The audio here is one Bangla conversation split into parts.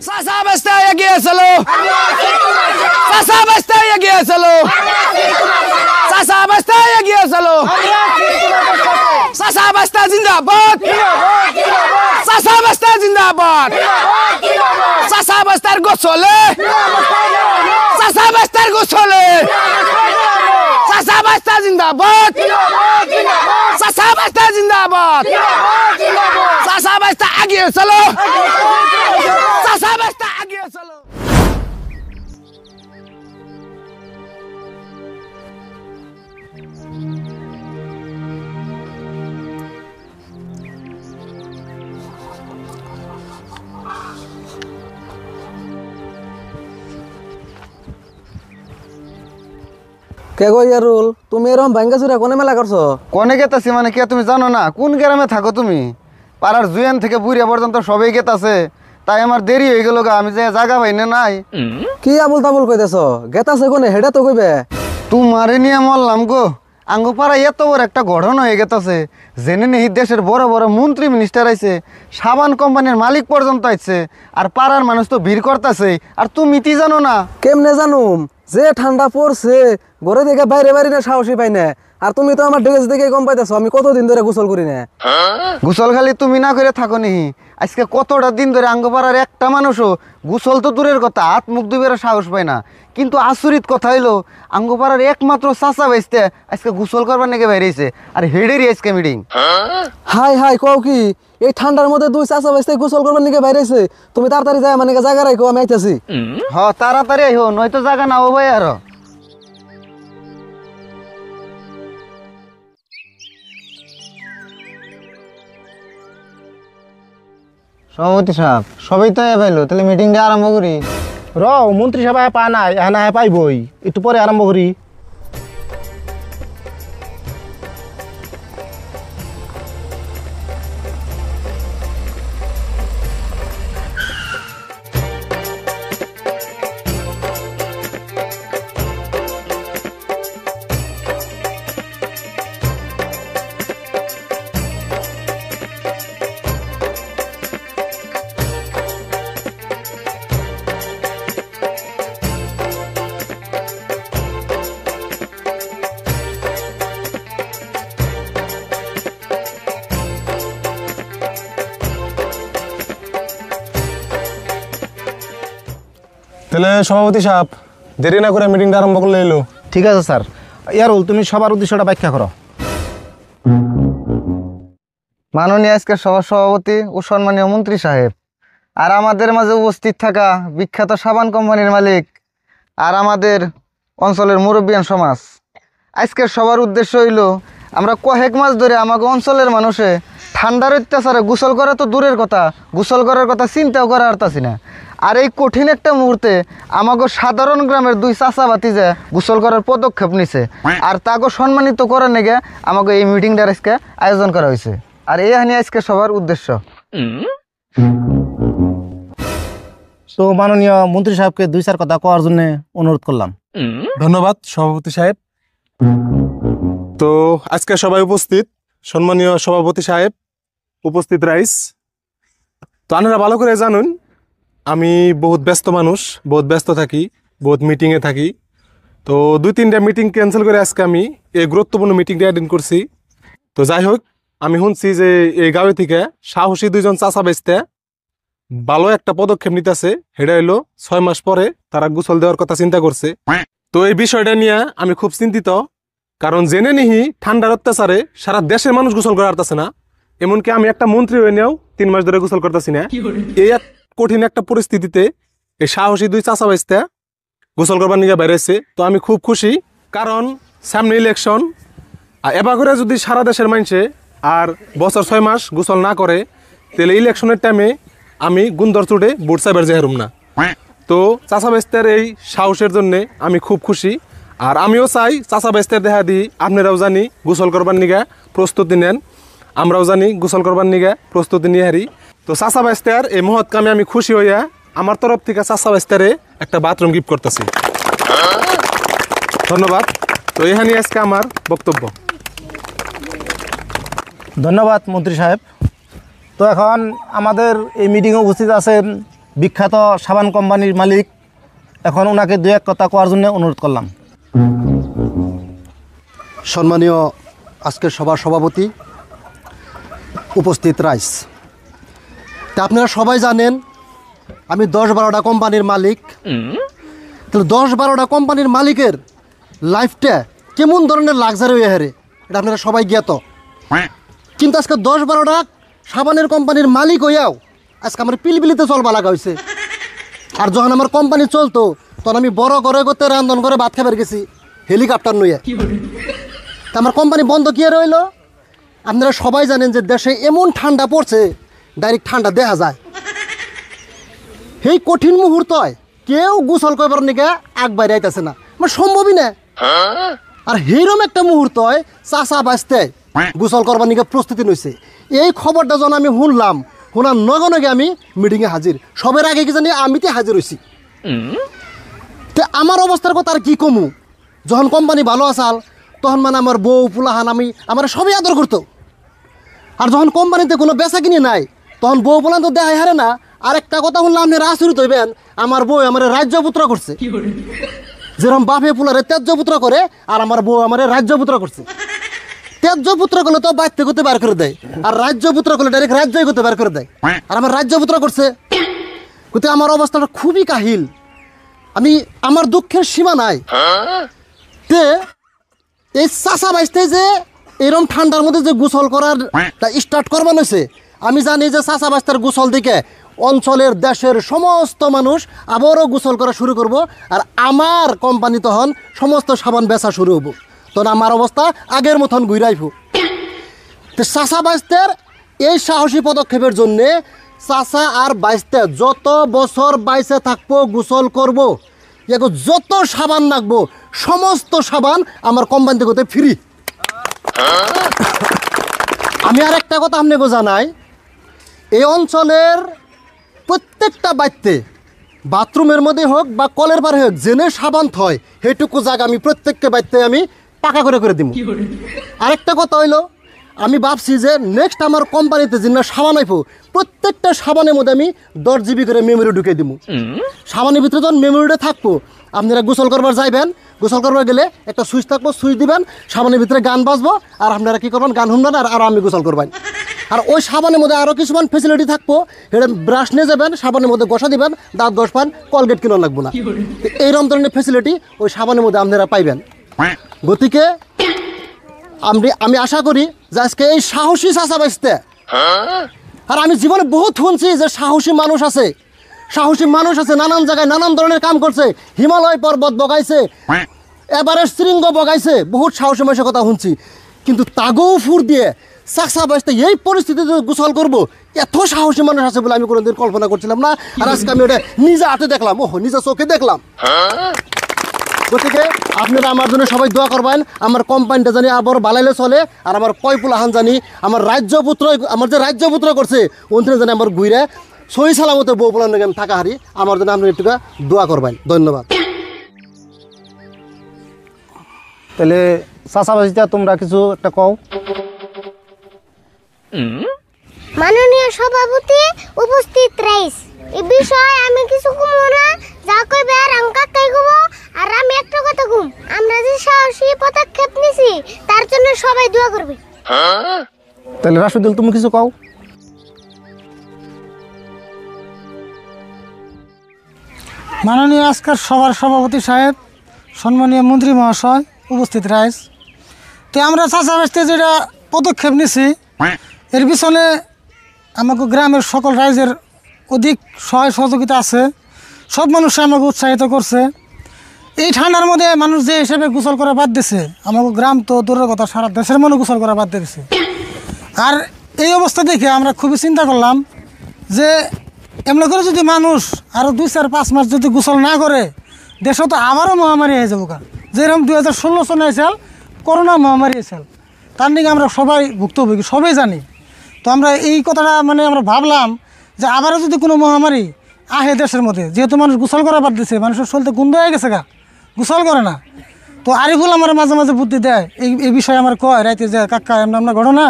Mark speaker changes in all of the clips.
Speaker 1: চাচা বাস্তা এগিয়ে চলো চাচা বাস্তা এগিয়ে চলো চাচা বাস্তা এগিয়ে চলো চাচা বাস্তা জিন্দাবাদ চাচা বাস্তা জিন্দাবাদ চাচা বাস্তার গোসলে চাচা বাস্তার গোসলে চাচা বাস্তা জিন্দাবাদ চাচা বাস্তা জিন্দাবাদ চাচা বাস্তা এগিয়ে চলো চাচা বাস্তা এগিয়ে চলো
Speaker 2: কে গো ইয়ারুল তুমি এরকম ভাঙ্গাচুরা কোনে মেলা করছো?
Speaker 3: কোনে গেতাছি মানে কে তুমি জানো না? কোন গ্রামে থাকো তুমি? পাড়ার জুয়ান থেকে বুড়িয়া পর্যন্ত সবাই গেতাছে, তাই আমার দেরি হয়ে গেল গা। আমি যে জায়গা পাই না নাই।
Speaker 2: কি আবুল তাবুল কইতেছো? গেতাছে কোনে হেডা তো কইবে।
Speaker 3: তোমারে নিয়ে মরলাম গো। আঙ্গু পাড়া এত বড় একটা ঘটনা হয়ে গেতাছে, জেনে নেই দেশের বড় বড় মন্ত্রী মিনিস্টার আইছে, সাবান কোম্পানির মালিক পর্যন্ত আইছে, আর পাড়ার মানুষ তো ভিড় করতেছে। আর তুমি তি জানো না?
Speaker 2: কেমনে জানুম? যে ঠান্ডা পড়ছে ঘরে থেকে বাইরে বাইরে না সাহসী পাই না। আর তুমি তো আমার ড্রেস দেখে কম পাইতেছো, আমি কতদিন ধরে গোসল করি না।
Speaker 3: গোসল খালি তুমি না করে থাকো নি? আজকে কতটা দিন ধরে আঙ্গপাড়ার একটা মানুষও গোসল তো দূরের কথা, হাত মুখ ধুবের সাহস পায় না। কিন্তু আচরিত কথা হইলো, আঙ্গপাড়ার একমাত্র চাচা বাইসতে আজকে গোসল করবার নাকি বাইরেছে, আর হেডেরই আজকে মিটিং।
Speaker 2: হাই হাই কও কি? এই ঠান্ডার মধ্যে দুই চাচা বাইসতে গোসল করবার নাকি বাইরেছে? তুমি তাড়াতাড়ি যায় মানে জায়গা রাখো, আমি আইতাছি।
Speaker 3: হ তাড়াতাড়ি আইহো, নয়তো জায়গা না হবো ভাই। আর সভাপতি সাহেব সবাই তো পাইলো, তাহলে মিটিংটা আরম্ভ করি।
Speaker 4: মন্ত্রী সভায় পা নাই, এখানে পাইবই, একটু পরে আরম্ভ করি।
Speaker 5: তাহলে সভাপতি সাহেব দেরি না করে মিটিংটা আরম্ভ করলে এলো।
Speaker 4: ঠিক আছে স্যার। ইয়ারুল তুমি সবার উদ্দেশ্যটা ব্যাখ্যা করো।
Speaker 3: মাননীয় আজকের সভার সভাপতি ও সম্মানীয় মন্ত্রী সাহেব, আর আমাদের মাঝে উপস্থিত থাকা বিখ্যাত সাবান কোম্পানির মালিক আর আমাদের অঞ্চলের মুরব্বিয়ান সমাজ, আজকের সবার উদ্দেশ্য হইল, আমরা কয়েক মাস ধরে আমাকে অঞ্চলের মানুষে ঠান্ডার অত্যাচারে গোসল করা তো দূরের কথা, গোসল করার কথা চিন্তাও করা পারতাছি না। আর এই কঠিন একটা মুহূর্তে আমাকে সাধারণ গ্রামের দুই চাচা বাতিজা গোসল করার পদক্ষেপ নিছে, আর তাকে সম্মানিত করার নেগে আমাকে এই মিটিংটার আজকে আয়োজন করা হয়েছে। আর এই হানি আজকে সবার উদ্দেশ্য।
Speaker 4: তো মাননীয় মন্ত্রী সাহেবকে দুই চার কথা কওয়ার জন্য অনুরোধ করলাম।
Speaker 5: ধন্যবাদ সভাপতি সাহেব। তো আজকে সবাই উপস্থিত, সম্মানীয় সভাপতি সাহেব, উপস্থিত রাইস। তো আপনারা ভালো করে জানুন, আমি বহুত ব্যস্ত মানুষ, বহুত ব্যস্ত থাকি, বহুত মিটিংয়ে থাকি। তো 2-3টা মিটিং ক্যান্সেল করে আজকে আমি এই গুরুত্বপূর্ণ মিটিংটা অ্যাটেন্ড করছি। তো যাই হোক, আমি শুনছি যে এই গাঁও থেকে সাহসী দুইজন চাচা বেচতে ভালো একটা পদক্ষেপ নিতেছে। সেটা হইলো 6 মাস পরে তারা গোসল দেওয়ার কথা চিন্তা করছে। তো এই বিষয়টা নিয়ে আমি খুব চিন্তিত, কারণ জেনে নিহি ঠান্ডার অত্যাচারে সারা দেশের মানুষ গোসল করা পারতেছে না। এমনকি আমি একটা মন্ত্রী হয়ে নিয়েও 3 মাস ধরে গোসল করতেছি না। এই কঠিন একটা পরিস্থিতিতে এই সাহসী দুই চাচা বেচতে গোসল করবার নিয়ে বেড়েছে। তো আমি খুব খুশি, কারণ সামনে ইলেকশন, আর এবার করে যদি সারা দেশের মানুষে আর বছর 6 মাস গোসল না করে, তাহলে ইলেকশনের টাইমে আমি গুন্দর চুটে বুট সাইবার যেহারুম না। তো চাচা বেস্তের এই সাহসের জন্য আমি খুব খুশি। আর আমিও চাই চাচা বেস্তের দেখা দিই আপনারাও জানি গোসল করবার নিগা প্রস্তুতি নেন, আমরাও জানি গোসল করবার নিগা প্রস্তুতি নিয়ে হারি। তো চাচা বেস্তের এই মহৎ কামে আমি খুশি হইয়া আমার তরফ থেকে চাচা বেস্তারে একটা বাথরুম গিফট করতেছি। ধন্যবাদ। তো এখানে আজকে আমার বক্তব্য।
Speaker 4: ধন্যবাদ মন্ত্রী সাহেব। তো এখন আমাদের এই মিটিংয়ে উপস্থিত আছেন বিখ্যাত সাবান কোম্পানির মালিক, এখন ওনাকে দু এক কথা কোয়ার জন্য অনুরোধ করলাম।
Speaker 6: সম্মানীয় আজকের সভার সভাপতি, উপস্থিত রাইস, তা আপনারা সবাই জানেন আমি 10-12টা কোম্পানির মালিক। তাহলে 10-12টা কোম্পানির মালিকের লাইফটা কেমন ধরনের লাক্সারি হয়ে হারে এটা আপনারা সবাই জ্ঞাত। কিন্তু আজকে 10-12টা সাবানের কোম্পানির মালিক হইয়াও আজকে আমার পিলপিলিতে চলবা লাগা হয়েছে। আর যখন আমার কোম্পানি চলতো তখন আমি বড় করে করতে রান্ধন করে ভাত খাবার গেছি হেলিকপ্টার নইয়া। তা আমার কোম্পানি বন্ধ কি রইল? আপনারা সবাই জানেন যে দেশে এমন ঠান্ডা পড়ছে, ডাইরেক্ট ঠান্ডা দেখা যায়। এই কঠিন মুহূর্ত কেউ গোসল করবার নিকে আগ বাইরে আইতেছে না, মানে সম্ভবই না। আর সেইরকম একটা মুহূর্ত চাষা বাঁচতে গোসল করবার নিকে প্রস্তুতি নইছে। এই খবরটা যখন আমি শুনলাম, শোনার নগে আমি মিটিংয়ে হাজির। সবের আগে কি জানি আমিতে হাজির হয়েছি। তো আমার অবস্থার কথা আর কি কমু, যখন কোম্পানি ভালো আসাল তখন মানে আমার বউ পুলাহান আমার সবই আদর করতো। আর যখন কোম্পানিতে কোনো বেচা কিনি নাই তখন বউ পুলান তো দেখাই হারে না। আর একটা কথা শুনলাম আপনি আচরিত হইবেন, আমার বউ আমার রাজ্যপুত্র করছে। যেরকম বাপে পুলারে তেজ্যপুত্র করে, আর আমার বউ আমার রাজ্যপুত্র করছে। তেজ্যপুত্র করলে তো বাড়তে করতে বার করে দেয়, আর রাজ্যপুত্র করলে ডাইরেক্ট রাজ্যই করতে বার করে দেয়। আর আমার রাজ্যপুত্র করছে কিন্তু আমার অবস্থাটা খুবই কাহিল। আমার দুঃখের সীমা নাই। তে এই চাষা বাইসতে যে এরকম ঠান্ডার মধ্যে যে গোসল করার স্টার্ট করবার হয়েছে, আমি জানি যে চাষা বাইস্তার গোসল দিকে অঞ্চলের দেশের সমস্ত মানুষ আবারও গোসল করা শুরু করব। আর আমার কোম্পানি তখন সমস্ত সাবান বেচা শুরু হবো। তখন আমার অবস্থা আগের মতন ঘুরাইব। তো চাষা বাইস্তের এই সাহসী পদক্ষেপের জন্যে চাষা আর বাইস্তে যত বছর বাইসে থাকবো গোসল করব, যত সাবান লাগবো সমস্ত সাবান আমার কোম্পানি থেকে ফ্রি। আমি আর একটা কথা আপনাকে জানাই, এই অঞ্চলের প্রত্যেকটা বাড়িতে বাথরুমের মধ্যে হোক বা কলের পারে হোক জেনে সাবান থয় সেইটুকু জায়গা আমি প্রত্যেকটা বাড়িতে আমি পাকা করে দিব। আরেকটা কথা হইলো, আমি ভাবছি যে নেক্সট আমার কোম্পানিতে যেটা সাবান আইব প্রত্যেকটা সাবানের মধ্যে আমি 10 GB করে মেমোরি ঢুকে দিব। সাবানের ভিতরে যখন মেমোরিটা থাকবো, আপনারা গোসল করবার যাইবেন, গোসল করবার গেলে একটা সুইচ থাকবো, সুইচ দিবেন, সাবানের ভিতরে গান বাজবো, আর আপনারা কী করবেন গান শুনবেন আর আমি গোসল করবেন। আর ওই সাবানের মধ্যে আরও কিছুমান ফেসিলিটি থাকবো, এটা ব্রাশ নিয়ে যাবেন, সাবানের মধ্যে ঘষা দিবেন, দাঁত ঘষবেন, কলগেট কিনা লাগবো না। এইরকম ধরনের ফেসিলিটি ওই সাবানের মধ্যে আপনারা পাইবেন। গতিকে আমি আশা করি যে আজকে এই সাহসী চাষা বাঁচতে, আর আমি জীবনে বহুত শুনছি যে সাহসী মানুষ আছে, নানান জায়গায় নানান ধরনের কাম করছে, হিমালয় পর্বত বগাইছে, এভারেস্ট শৃঙ্গ বগাইছে, বহুত সাহসী মানুষের কথা শুনছি। কিন্তু তাগৌ ফুর দিয়ে চাষা বাঁচতে এই পরিস্থিতিতে গোসল করবো, এত সাহসী মানুষ আছে বলে আমি কোনোদিন কল্পনা করছিলাম না। আর আজকে আমি ওটা নিজে হাতে দেখলাম, নিজে চোখে দেখলাম। গতিকে আপনারা আমার জন্য সবাই দোয়া করবেন, আমার কোম্পানিটা জানি আবার বালাইলে চলে, আর আমার কয়পুলাহান জানি আমার যে রাজ্যপুত্র করছে ওখানে জানি আমার ঘুরে সহি সালামতে বউ পোলার নাকি থাকা হারি, আমার জন্য আপনি একটু দোয়া করবেন। ধন্যবাদ।
Speaker 4: তাহলে চাষাবাসিটা তোমরা কিছু একটা কও।
Speaker 7: মাননীয় সভাপতি, উপস্থিত রাইস, এই বিষয়ে আমি কিছু কমো না, যা কইবে আর আমি কাকাই কব। আর আমি একটা কথা কম, আমরা যে সাহসী পদক্ষেপ নিছি তার জন্য সবাই দোয়া করবে।
Speaker 4: তাহলে রাশিদুল তুমি কিছু কও।
Speaker 8: মাননীয় আজকের সভার সভাপতি সাহেব, সম্মানীয় মন্ত্রী মহাশয়, উপস্থিত রাইস, তো আমরা চাষাবাসতে যেটা পদক্ষেপ নিছি এর পিছনে আমাকে গ্রামের সকল রাইজের অধিক সহায় সহযোগিতা আছে। সব মানুষ আমাকে উৎসাহিত করছে। এই ঠান্ডার মধ্যে মানুষ যে হিসেবে গোসল করা বাদ দিছে, আমাকে গ্রাম তো দূরের কথা সারা দেশের মানুষ গোসল করা বাদ দিয়েছে। আর এই অবস্থা দেখে আমরা খুবই চিন্তা করলাম যে এমনি করে যদি মানুষ আরও 2-4-5 মাস যদি গোসল না করে, দেশে তো আবারও মহামারী হয়ে যাবো। যেরকম 2016 সনে এসেল করোনা মহামারী এসেল, তার নিয়ে আমরা সবাই ভুক্তভোগী, সবাই জানি। তো আমরা এই কথাটা আমরা ভাবলাম যে আবারও যদি কোনো মহামারী আহে দেশের মধ্যে, যেহেতু মানুষ গোসল করা বাদ দিছে, মানুষের শরীরতে গুন্দ হয়ে গেছে গোসল করে না। তো আরিফুল আমার মাঝে মাঝে বুদ্ধি দেয়, এই বিষয়ে আমার কয় রাইতে যে কাকা এমন আমরা ঘটনা,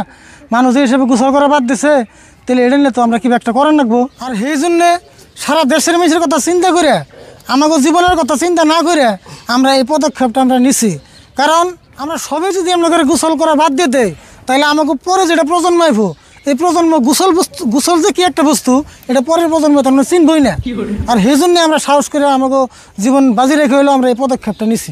Speaker 8: মানুষ এই হিসেবে গোসল করা বাদ দিছে, তাহলে এটা নিয়ে তো আমরা কি একটা করার রাখবো। আর সেই জন্যে সারা দেশের মানুষের কথা চিন্তা করে আমাকে জীবনের কথা চিন্তা না করে আমরা এই পদক্ষেপটা আমরা নিছি। কারণ আমরা সবাই যদি আমরা করে গোসল করা বাদ দিয়ে দেয় তাহলে আমাকে পরে যেটা প্রজন্ম আইব এই প্রজন্ম গোসল যে কি একটা বস্তু এটা পরের প্রজন্ম তো আমরা চিনবই না। আর সেই জন্য আমরা সাহস করে আমাকে জীবন বাজি রেখে হলেও আমরা এই পদক্ষেপটা নিছি।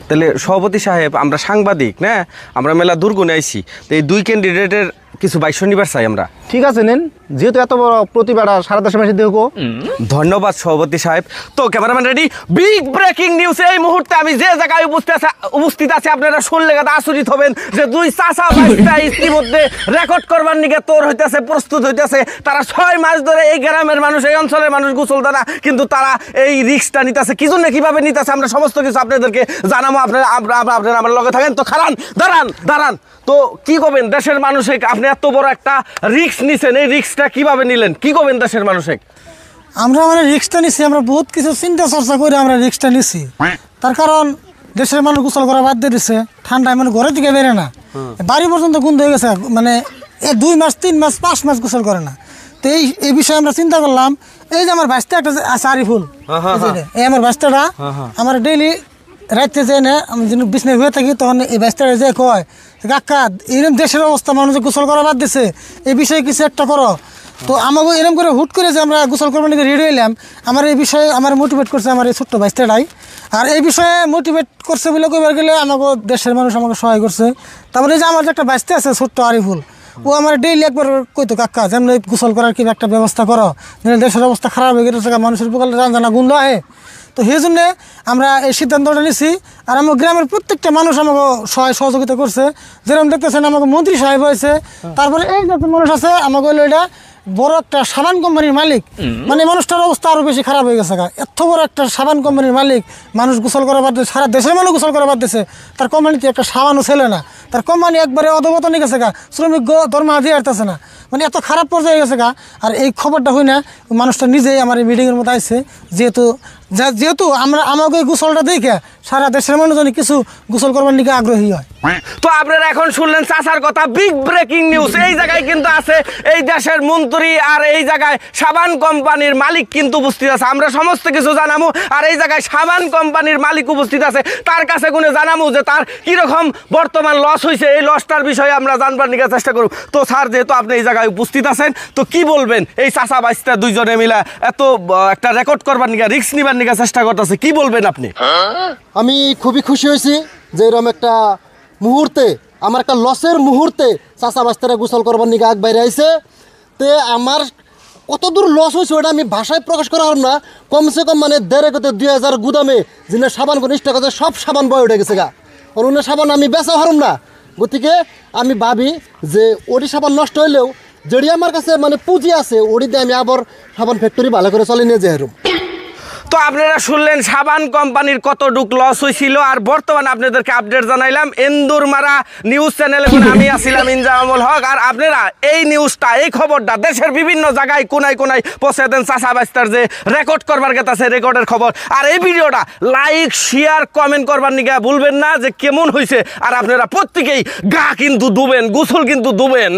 Speaker 1: তাহলে সভাপতি সাহেব আমরা সাংবাদিক না, আমরা মেলা দুর্গুণে আইছি, তো এই দুই ক্যান্ডিডেটের কিছু বাইক শনিবার চাই আমরা।
Speaker 4: ঠিক আছে নেন, যেহেতু এত বড় প্রতিবাদটা সারা দেশের মাসে দেখো।
Speaker 1: ধন্যবাদ সভাপতি সাহেব। তো cameraman ready, big breaking news. এই মুহূর্তে আমি যে জায়গায় উপস্থিত আছি আপনারা শুনলে আচরিত হবেন যে দুই চাচা বাইকটা ইতিমধ্যে রেকর্ড করবার নিকে তোর হইতেছে, প্রস্তুত হইতেছে। তারা 6 মাস ধরে এই গ্রামের মানুষ, এই অঞ্চলের মানুষ গোসল দেয় না, কিন্তু তারা এই রিস্কটা নিতেছে। কি জন্য, কিভাবে নিতেছে আমরা সমস্ত কিছু আপনাদেরকে জানাবো। আপনারা আমার লগে থাকেন। তো দাঁড়ান তো কি করবেন দেশের মানুষে, আপনি এত বড় একটা রিস্ক নিছেন, এই রিস্কটা কিভাবে নিলেন, কি করবেন দেশের মানুষে?
Speaker 8: আমরা মানে রিস্কটা নিছি, আমরা বহুত কিছু চিন্তা চর্চা করে আমরা রিস্কটা নিছি। তার কারণ দেশের মানুষ গোসল করা বাদ দিয়ে দিচ্ছে, ঠান্ডায় মানে ঘরে থেকে বেরে না, বাড়ি পর্যন্ত গুন্ধ হয়ে গেছে। মানে 2 মাস 3 মাস 5 মাস গোসল করে না। তো এই বিষয়ে আমরা চিন্তা করলাম, এই যে আমার বাস্তা একটা আছে আরিফুল, এই আমার বাস্তাটা আমার ডেইলি রাইতে যায় না, আমি যখন বিছনায় হয়ে থাকি তখন এই বাস্তাটা যে কয় কাকা এরকম দেশের অবস্থা, মানুষ গোসল করা বাদ দিছে, এই বিষয়ে কিছু একটা করো। তো আমাকে এরকম করে হুট করে যে আমরা গোসল করবার নিয়ে রেডি হইলাম, আমার এই বিষয়ে আমার মোটিভেট করছে আমার এই ছোট্ট বাস্তাটাই। আর এই বিষয়ে মোটিভেট করছে বলে কইবার গেলে আমাকে দেশের মানুষ আমাকে সহায় করছে। তারপরে এই যে আমার যে একটা বাস্তা আছে ছোট্ট আরিফুল, ও আমার ডেইলি একবার কইতো কাকা যেমন গোসল করার কি একটা ব্যবস্থা করো, দেশের অবস্থা খারাপ হয়ে গেছে, মানুষের পোকালে রান্না গন্ধ আহে। তো সেই জন্যে আমরা এই সিদ্ধান্তটা নিছি। আর আমার গ্রামের প্রত্যেকটা মানুষ আমাকে সহযোগিতা করছে। যেরকম দেখতেছেন আমাকে মন্ত্রী সাহেব হয়েছে, তারপরে এই যত মানুষ আছে আমাকে হলো এটা বড় একটা সাবান কোম্পানির মালিক, মানে মানুষটার অবস্থা আরও বেশি খারাপ হয়ে গেছে। এত বড় একটা সাবান কোম্পানির মালিক, মানুষ গোসল করা বাদ দিয়েছে, সারা দেশের মানুষ গোসল করা বাদ দিয়েছে, তার কোম্পানিতে একটা সাবানও ছেলে না, তার কোম্পানি একবারে অধপতনে গেছে গা, শ্রমিক দরমা দিয়ে আসতেছে না, মানে এত খারাপ পর্যায়ে গেছে গা। আর এই খবরটা হই না মানুষটা নিজেই আমার এই মিটিংয়ের মধ্যে আসছে, যেহেতু আমাকে গোসলটা দেখে সারা দেশের মানুষ জানি কিছু গোসল করবার নিকে আগ্রহী হয়।
Speaker 1: তো আপনারা এখন শুনলেন চাচার কথা, বিগ ব্রেকিং নিউজ। এই জায়গায় কিন্তু আছে এই দেশের মন্ত্রী, আর এই জায়গায় সাবান কোম্পানির মালিক কিন্তু উপস্থিত আছে। আমরা সমস্ত কিছু জানাবো, আর এই জায়গায় সাবান কোম্পানির মালিক উপস্থিত আছে, তার কাছে গুনে জানাবো যে তার কিরকম বর্তমান লস হয়েছে, এই লসটার বিষয়ে আমরা জানবার নিকে চেষ্টা করব। তো স্যার, যেহেতু আপনি এই জায়গায় উপস্থিত আছেন, তো কি বলবেন এই চাচা বাইস্তা দুইজনে মিলে এত একটা রেকর্ড করবার নিকে, রিস্ক নিবার নিকে চেষ্টা করতেছে, কি বলবেন আপনি?
Speaker 6: আমি খুবই খুশি হয়েছি যে এরকম একটা মুহূর্তে, আমার একটা লসের মুহূর্তে চাচা বাস্তারা গোসল করবার নিকে আগ বাইরে আইছে। তে আমার কতদূর লস হয়েছে ওটা আমি ভাষায় প্রকাশ করা হার না। কমসে কম মানে 1,500 গুদামে যিনি সাবান নিষ্ঠা করতে সব সাবান বয়ে উঠে গেছে গা, অন্য সাবান আমি বেচা হারুম না। গতিকে আমি ভাবি যে ওটি সাবান নষ্ট হইলেও যেটি আমার কাছে মানে পুঁজি আছে ওটি দিয়ে আমি আবার সাবান ফ্যাক্টরি ভালো করে চলে নিয়ে যাই হারুম।
Speaker 1: তো আপনারা শুনলেন সাবান কোম্পানির কতটুক লস হয়েছিল, আর বর্তমানে আপনাদেরকে আপডেট জানাইলাম এন্দুরমারা নিউজ চ্যানেলে। আমি আসছিলাম ইনজামুল হক, আর আপনারা এই নিউজটা, এই খবরটা দেশের বিভিন্ন জায়গায় কোনায় কোনায় পৌঁছে দেন। চাচা বাস্তার যে রেকর্ড করবার গেছে রেকর্ডের খবর, আর এই ভিডিওটা লাইক শেয়ার কমেন্ট করবার নিকে ভুলবেন না যে কেমন হয়েছে। আর আপনারা প্রত্যেকেই গা কিন্তু দুবেন, গোসল কিন্তু দুবেন।